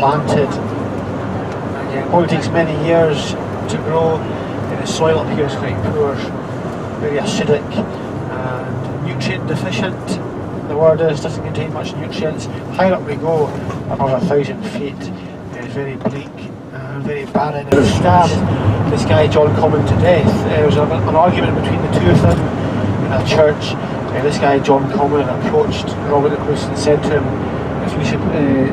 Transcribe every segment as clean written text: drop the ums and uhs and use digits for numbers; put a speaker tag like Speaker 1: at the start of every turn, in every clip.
Speaker 1: planted. And yeah, it probably takes many years to grow. The soil up here is quite poor, very acidic and nutrient deficient. The word is, doesn't contain much nutrients. Higher up we go, above 1,000 feet, it's very bleak and very barren. It stabbed this guy John Common to death. There was an argument between the two of them in a church. This guy John Common approached Robert the Bruce and said to him,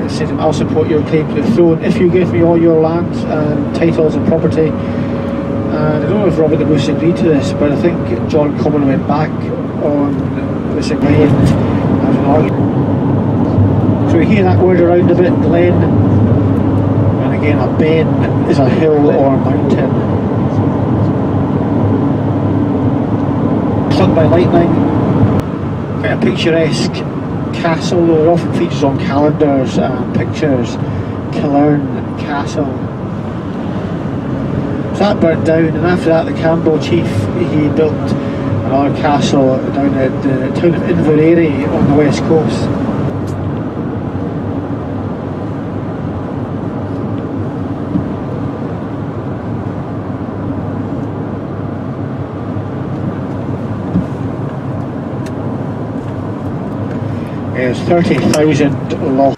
Speaker 1: said to him, "I'll support your claim to the throne if you give me all your land and titles and property." And I don't know if Robert the Bruce agreed to this, but I think John Common went back on this agreement as an argument. So we hear that word around a bit, glen, and again a ben is a hill or a mountain. Struck by lightning, quite a picturesque castle, though it often features on calendars and pictures. Killearn Castle. So that burnt down, and after that the Campbell chief, he built another castle down at the town of Inveraray on the west coast. There's 30,000 lost.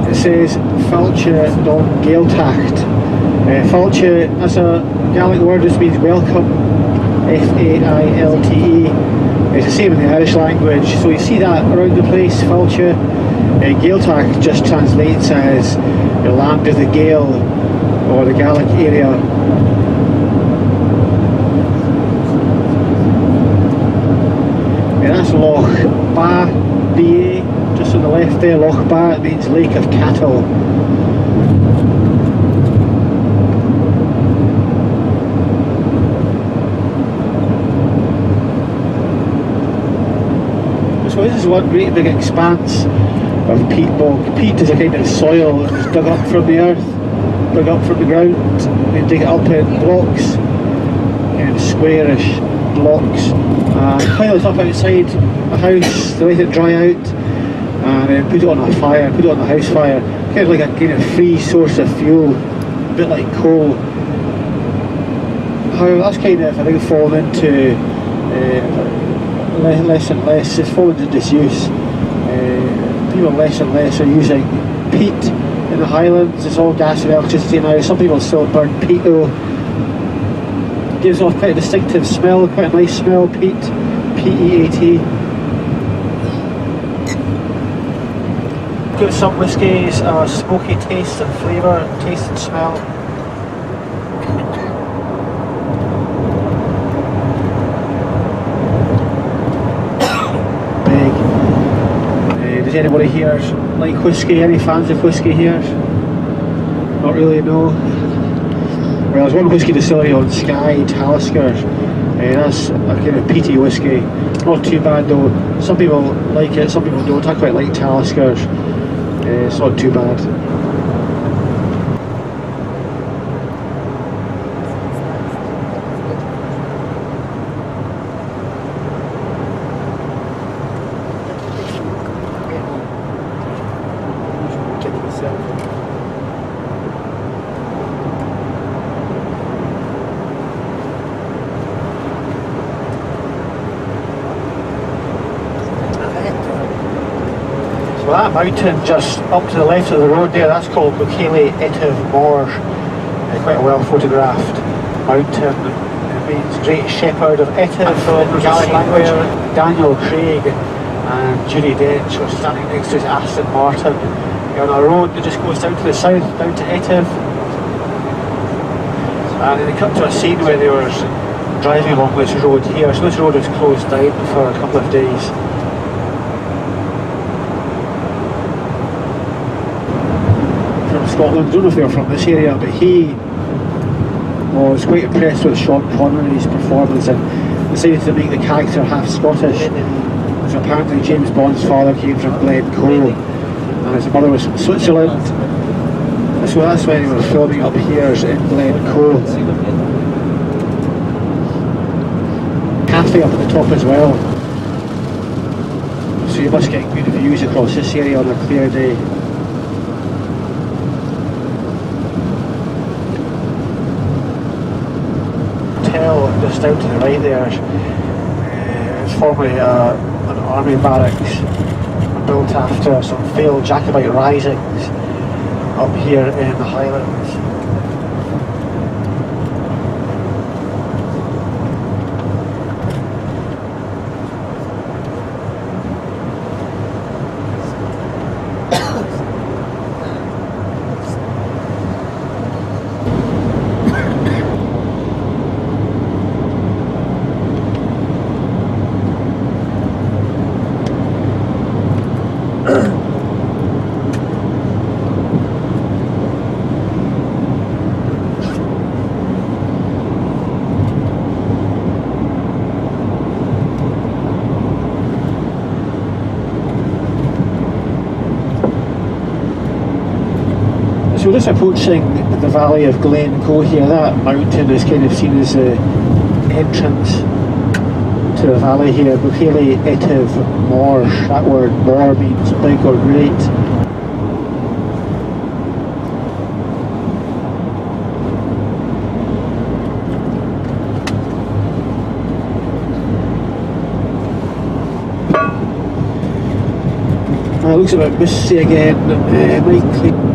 Speaker 1: It says Falcha don Gaeltacht. Falcha, as a Gaelic word, just means welcome. F-A-I-L-T-E. It's the same in the Irish language, so you see that around the place, Falcha. Gaeltacht just translates as the land of the Gael, or the Gaelic area. And that's Loch Ba, B-A, just on the left there. Loch Ba, it means lake of cattle. So this is one great big expanse of peat bog. Peat is a kind of soil that's dug up from the earth, dug up from the ground. They dig it up in blocks, kind of squarish blocks, and pile it up outside a house. They let it dry out, and then put it on a fire, put it on the house fire, kind of like a kind of free source of fuel, a bit like coal. However, that's kind of, I think, fallen into less and less. It's fallen into disuse. People less and less are using peat in the Highlands. It's all gas and electricity now. Some people still burn peat though. It gives off quite a distinctive smell, quite a nice smell, peat. P-E-A-T. Give some whiskies a smoky taste and flavour, taste and smell. Does anybody here like whisky? Any fans of whisky here? Not really, no. Well, there's one whisky distillery on Skye Tour. That's a kind of peaty whisky. Not too bad though. Some people like it, some people don't. I quite like Talisker. It's not too bad. So that mountain just up to the left of the road there, that's called Bucele Etiv Mor. Quite a well photographed mountain. It means Great Shepherd of Etiv in Gaelic language. Daniel Craig and Judy Dench were standing next to his Aston Martin. You're on a road that just goes down to the south, down to Etiv. And they cut to a scene where they were driving along this road here. So this road was closed down for a couple of days. Scotland, I don't know if they were from this area, but he was quite impressed with Sean Connery's performance and decided to make the character half Scottish. So apparently James Bond's father came from Glencoe and his mother was from Switzerland. So that's when we were filming up here in Glencoe. Cafe up at the top as well. So you must get good views across this area on a clear day. Hotel just down to the right there is formerly an army barracks built after some failed Jacobite risings up here in the Highlands. So we're just approaching the valley of Glencoe here. That mountain is kind of seen as the entrance to a valley here. Buchaley Etiv Morsh. That word mor means big or great. It looks a bit misty again. Might clean.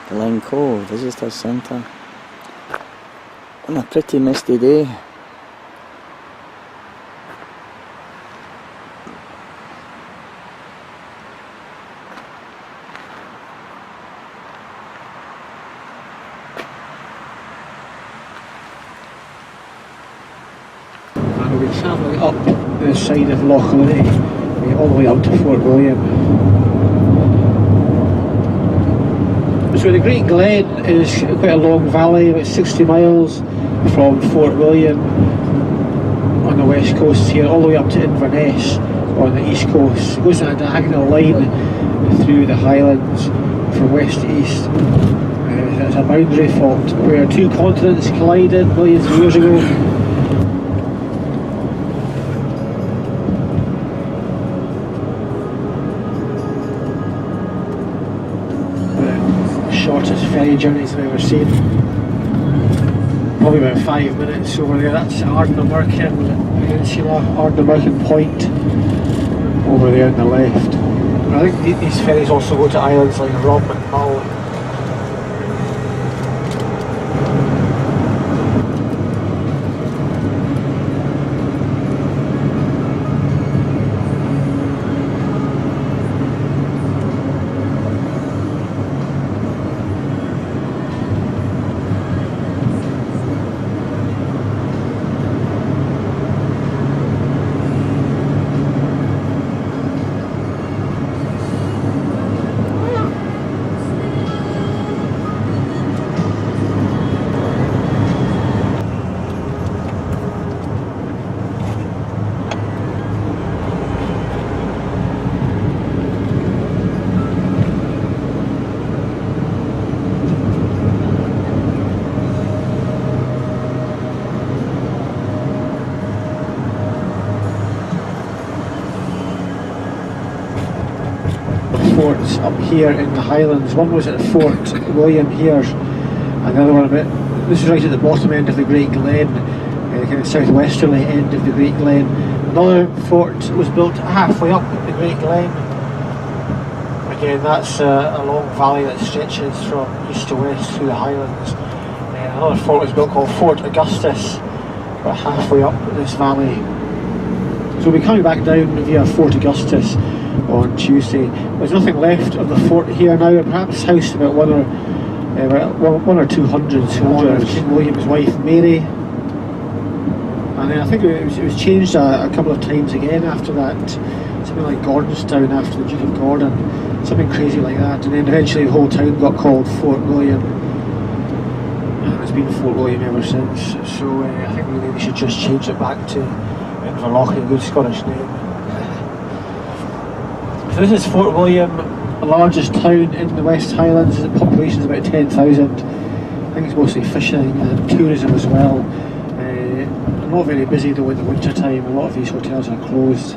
Speaker 2: Glencoe Visitor Centre on a pretty misty day.
Speaker 1: And we'll be travelling up the side of Loch Lilly all the way up to Fort William. So the Great Glen is quite a long valley, about 60 miles from Fort William on the west coast here, all the way up to Inverness on the east coast. It goes in a diagonal line through the Highlands from west to east. It's a boundary fault where two continents collided millions of years ago. Shortest ferry journeys I've ever seen. Probably about 5 minutes over there. That's Ardnamurchan Peninsula, Ardnamurchan Point. over there on the left. And I think these ferries also go to islands like Rum and Mull. Forts up here in the Highlands. One was at Fort William here, and the other one a bit. This is right at the bottom end of the Great Glen, kind of southwesterly end of the Great Glen. Another fort was built halfway up the Great Glen. Again, that's a long valley that stretches from east to west through the Highlands. Another fort was built called Fort Augustus, about halfway up this valley. So we'll be coming back down via Fort Augustus on Tuesday. There's nothing left of the fort here now. Perhaps housed about one or two hundreds who honoured King William's wife Mary. And then I think it was changed a couple of times again after that. Something like Gordonstown after the Duke of Gordon, something crazy like that. And then eventually the whole town got called Fort William, and it's been Fort William ever since. So I think really they should just change it back to Inverloch, a good Scottish name. So this is Fort William, the largest town in the West Highlands. The population is about 10,000. I think it's mostly fishing and tourism as well. Not very busy though in the winter time. A lot of these hotels are closed.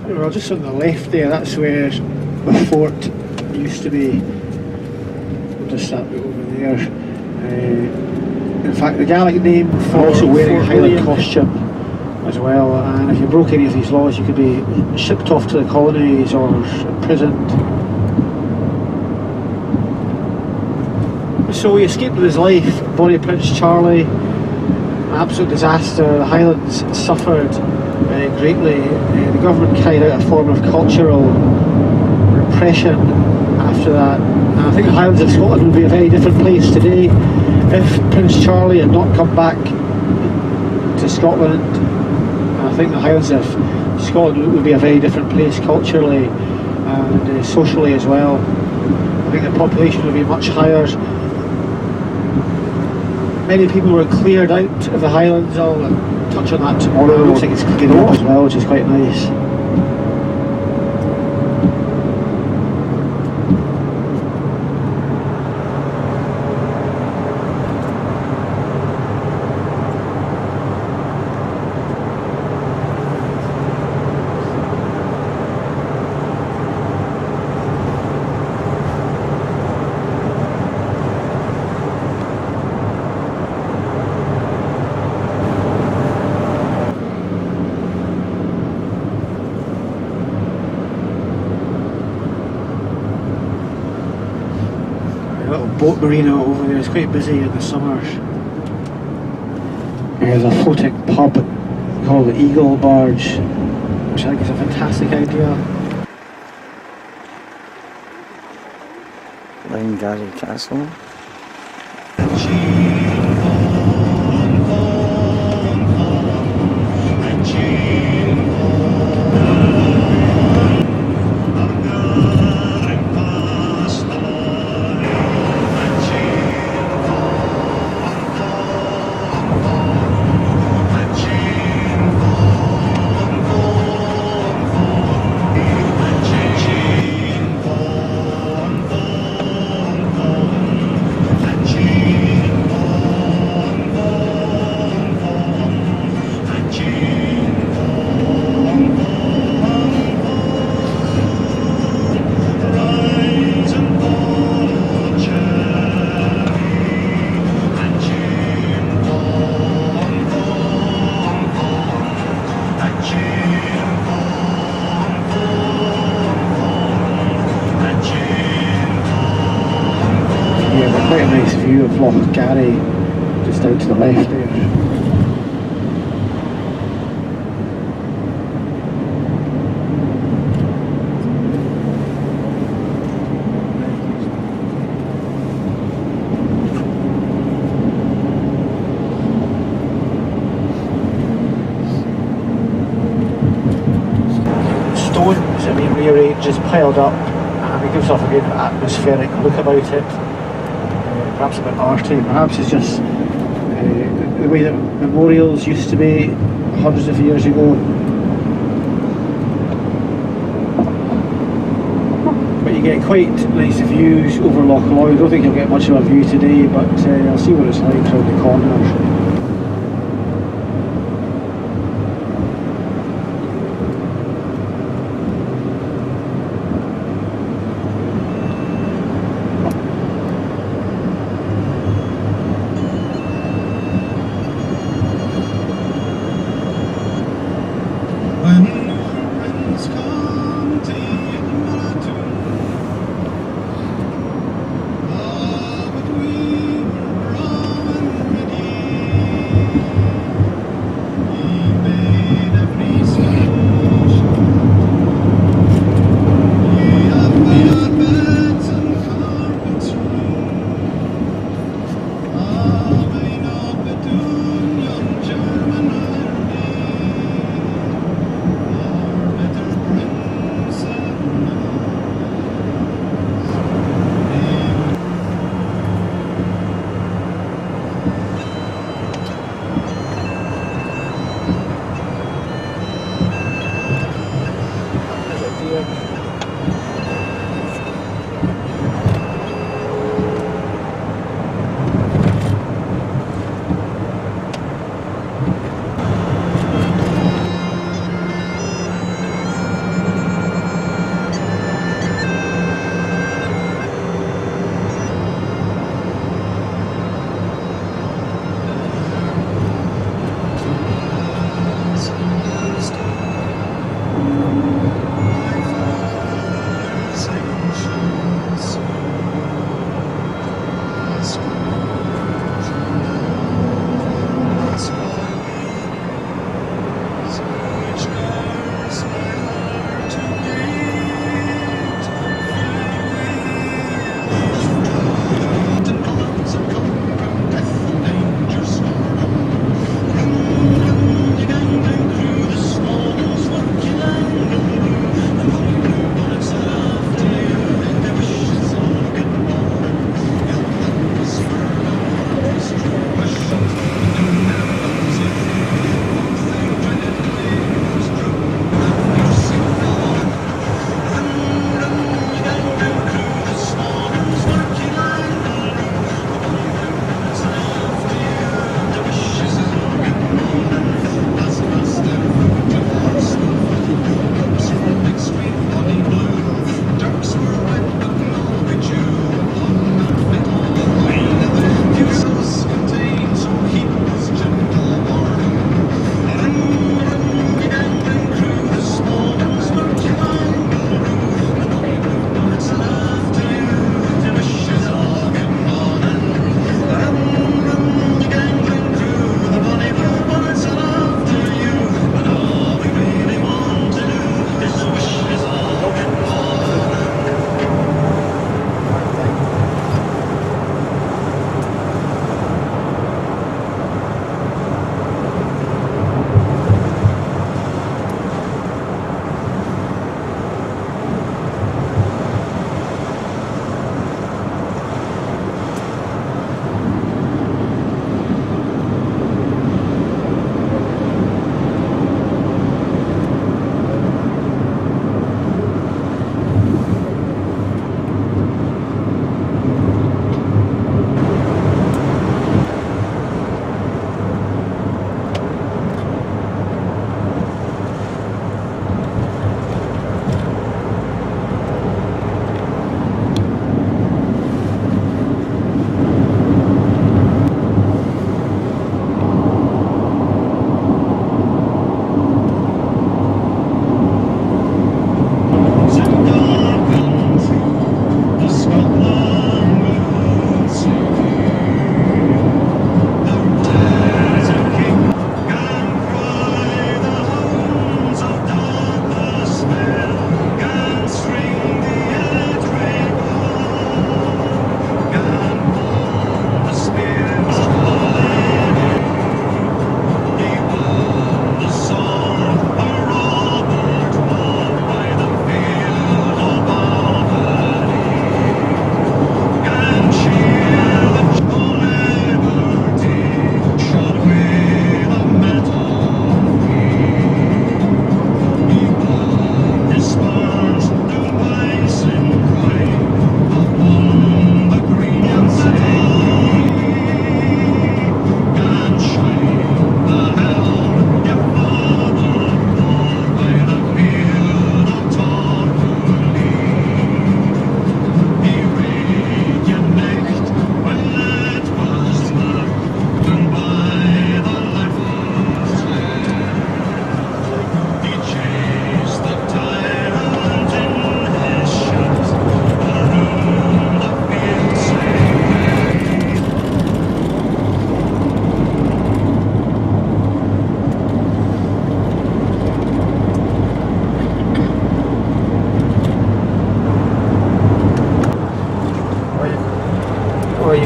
Speaker 1: Well, just on the left there, that's where the fort used to be. We'll just that bit over there. In fact, the Gaelic name for also wearing a Highland costume as well, and if you broke any of these laws you could be shipped off to the colonies or imprisoned. So he escaped with his life. Bonnie Prince Charlie, an absolute disaster. The Highlands suffered greatly. The government carried out a form of cultural repression after that, and I think the Highlands of Scotland would be a very different place today if Prince Charlie had not come back to Scotland. And I think the Highlands of Scotland would be a very different place culturally and socially as well. I think the population would be much higher. Many people were cleared out of the Highlands. I'll touch on that tomorrow. It looks like it's clearing up as well, which is quite nice. Boat marina over there is quite busy in the summer. There's a floating pub called the Eagle Barge, which I think is a fantastic idea.
Speaker 2: Glengarry Castle.
Speaker 1: Quite a nice view of Loch Garry, just out to the left there. Stones, I mean, rearranged, piled up, and it gives off a good atmospheric look about it. Perhaps a bit arty, perhaps it's just the way that memorials used to be hundreds of years ago. But you get quite nice views over Loch Lomond. I don't think you'll get much of a view today, but I'll see what it's like around the corners.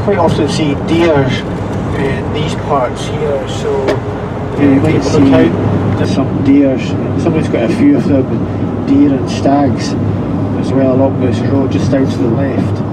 Speaker 1: quite often see deer in these parts here, so you might look out. There's some deer. Somebody's got a few of them, deer and stags as well along this road just down to the left.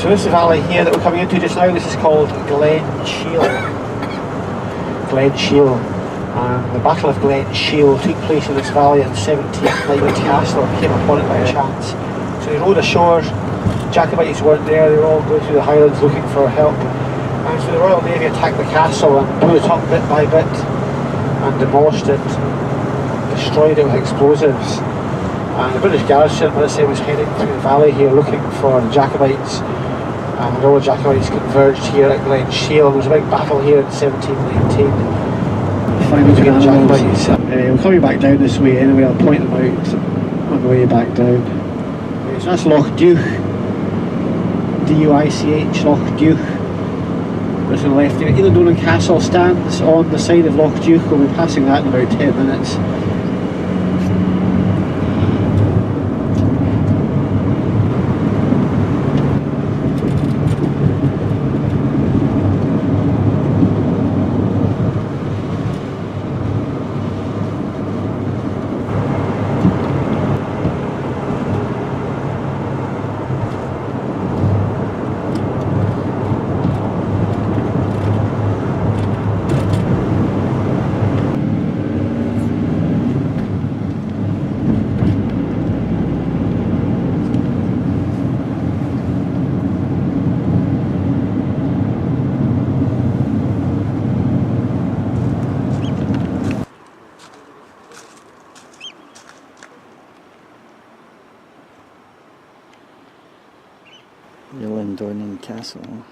Speaker 1: So this valley here that we're coming into just now, this is called Glen Shiel. Glen Shiel. And the Battle of Glen Shiel took place in this valley in 1790. Castle came upon it by chance. So they rowed ashore, Jacobites weren't there, they were all going through the highlands looking for help. And so the Royal Navy attacked the castle and blew it up bit by bit and demolished it, destroyed it with explosives. And the British garrison, let's say, was heading through the valley here looking for the Jacobites. And all the Jacobites converged here at Glen Shiel. There was a big battle here in 1719. Finally between the Jacobites. We're coming back down this way anyway, I'll point them out on the way back down. So that's Loch Duich. D-U-I-C-H, Loch Duich. There's on the left here. Eiledonan Castle stands on the side of Loch Duich. We'll be passing that in about 10 minutes.
Speaker 2: Londonian Castle.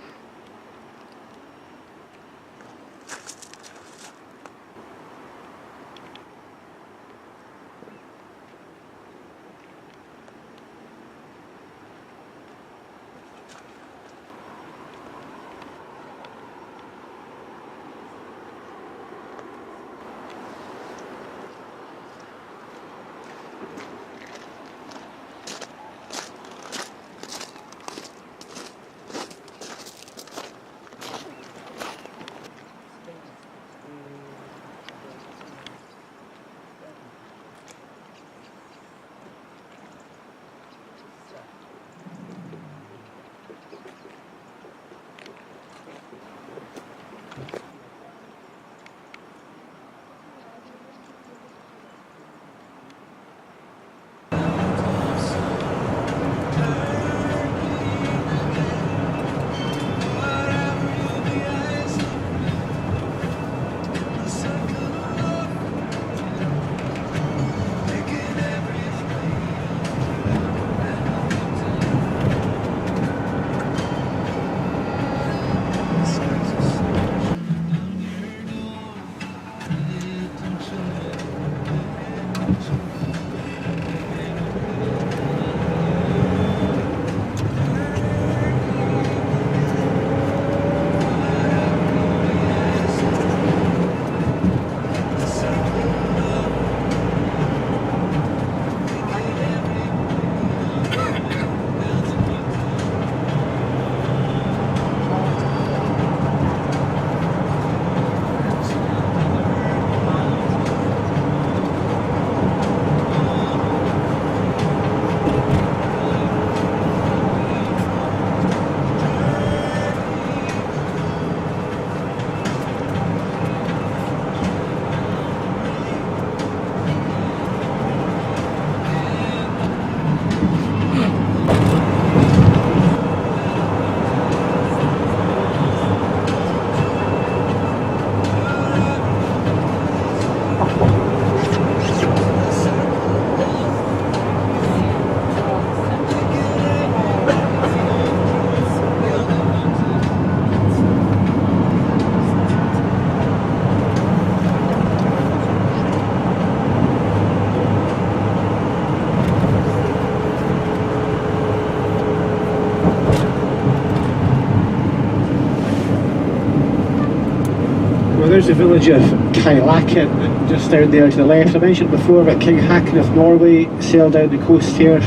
Speaker 1: There's the village of Kylaken just down there to the left. I mentioned before that King Haakon of Norway sailed down the coast here.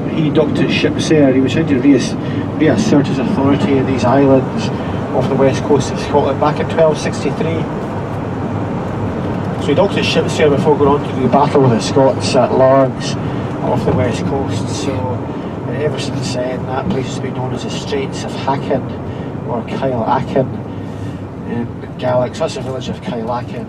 Speaker 1: He docked his ships there. He was trying to reassert his authority in these islands off the west coast of Scotland back in 1263. So he docked his ships there before going on to do the battle with the Scots at Largs off the west coast. So ever since then that place has been known as the Straits of Haakon or Kylaken in Gaelic. So that's the village of Kylaken.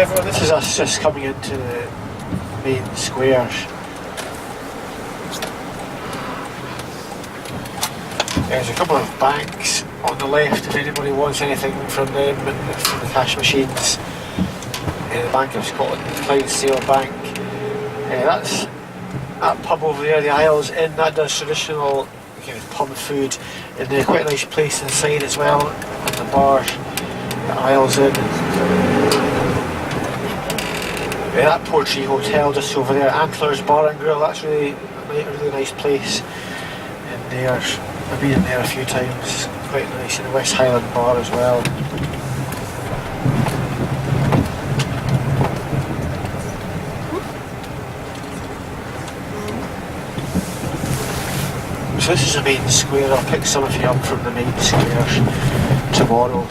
Speaker 1: everyone, this is us just coming into the main squares. There's a couple of banks on the left if anybody wants anything from them, from the cash machines. The Bank of Scotland, Clydesdale Bank. That's that pub over there, the Isles Inn, that does traditional kind of pub food, and quite a nice place inside as well, and the bar, the Isles Inn. That Portree Hotel just over there, Antlers Bar and Grill, that's really a really nice place. And there's, I've been in there a few times, quite nice, and the West Highland Bar as well. So this is the main square. I'll pick some of you up from the main squares tomorrow.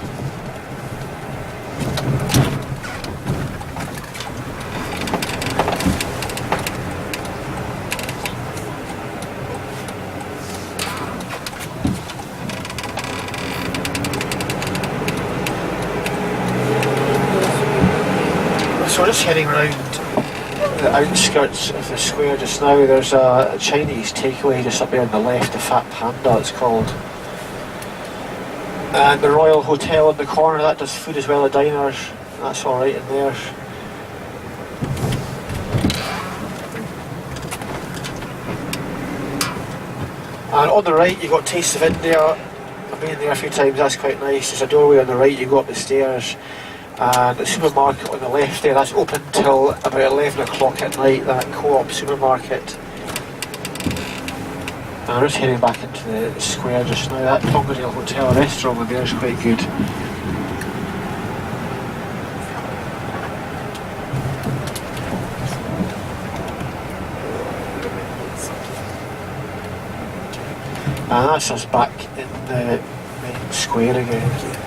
Speaker 1: So we're just heading around the outskirts of the square just now. There's a Chinese takeaway just up there on the left, the Fat Panda it's called. And the Royal Hotel in the corner, that does food as well, the diners, that's alright in there. And on the right you've got Taste of India. I've been there a few times, that's quite nice. There's a doorway on the right, you go up the stairs. And the supermarket on the left there, that's open till about 11 o'clock at night, that Co-op supermarket. And I'm just heading back into the square just now. That Tongdale Hotel restaurant over there is quite good. And that's us back in the main square again.